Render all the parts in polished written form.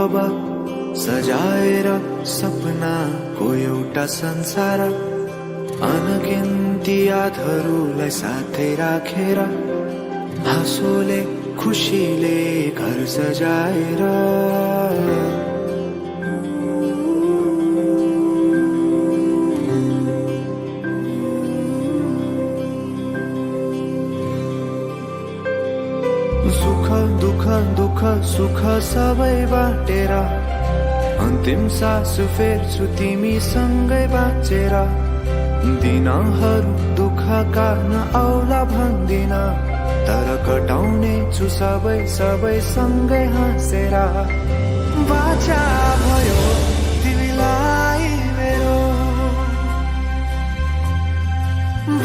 अब सजाएर सपनाको एउटा संसार, अनगिन्ती यादहरूलाई साथै राखेर हाँसोले खुसीले घर सजाएर। सुख दुख दुख सुख सबै बाटेर अन्तिम सास फेर्छु तिमीसँगै बाँचेर। दिनहरू दुःखका नआउला भन्दिन, तर कटाउने छु सबै सबै सँगै हाँसेर। बाचा भयो तिमीलाई मेरो,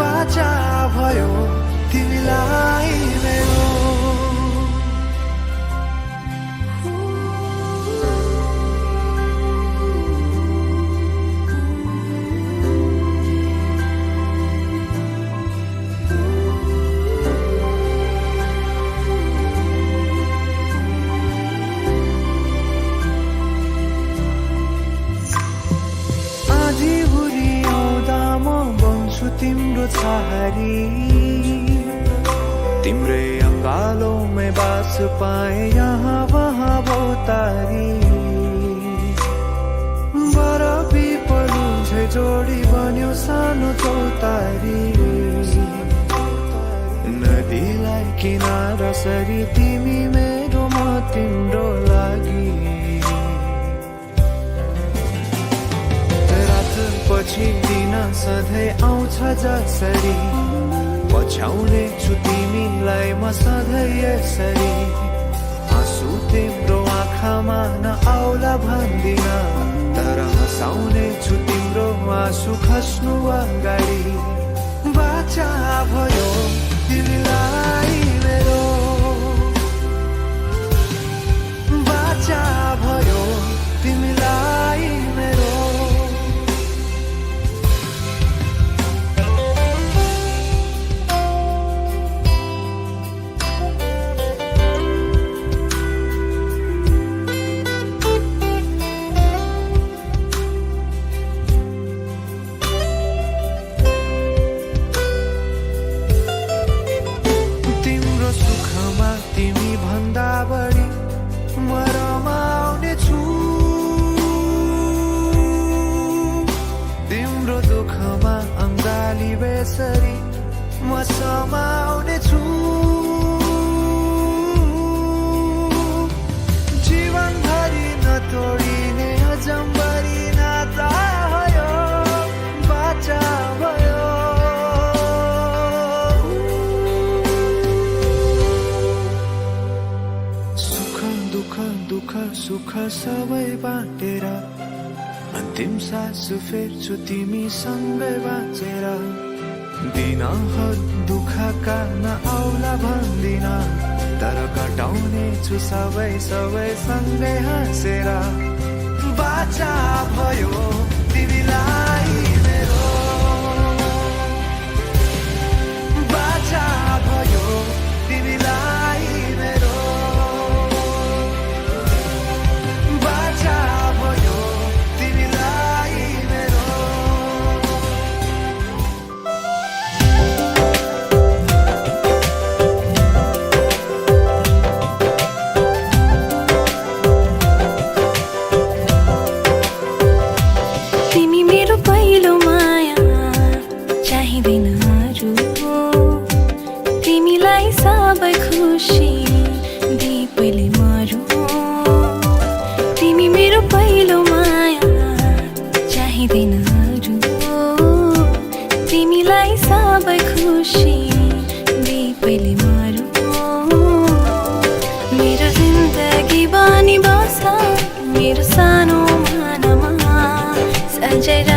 बाचा भयो तिमीलाई मेरो। तिम्रो छहारी तिम्रै अङ्गालोमै बास पाए यहाँ वहाँ भौतारी। बरफी पलु झै जोडी बन्यो सानो चौतारी, नदीलाई किनारा सरी तिमी मेरो म तिम्रो लागि। पछि दिन सधैँ आउँछ जसरी, पछ्याउने छु तिमीलाई म सधैँ यसरी। आँसु तिम्रो आँखामा नआउला भन्दिन, तर हँसाउने छु तिम्रो आँसु खस्नु अगाडि। बाचा भयो तिमीलाई मेरो, बाचा भयो तिमीलाई मेरो। तिम्रो दुःखमा अङ्गाली बेसरी म समाउने छु। जीवनभरि नतोडिने अजम्बरी नाता भयो, बाचा भयो। सुख दुःख दुःख सुख सबै बाटेर अन्तिम सास फेर्छु तिमीसँगै बाँचेर। दिनहरू दुःखका नआउला भन्दिन, तर कटाउने छु सबै सबै सँगै हाँसेर। बाचा भयो तिमीलाई मेरो, बाचा भयो तिमीलाई मेरो, बाचा भयो तिमीलाई मेरो। तिमी मेरो पहिलो माया चाहिँदैन अरू, तिमीलाई सबै खुसी दिई पहिले मरू। तिमी मेरो पहिलो माया चाहिँदैन अरू, तिमीलाई सबै खुसी दिई पहिले मरू। मेरो जिन्दगी बानी बस मेरो सानो मानमा सजाएर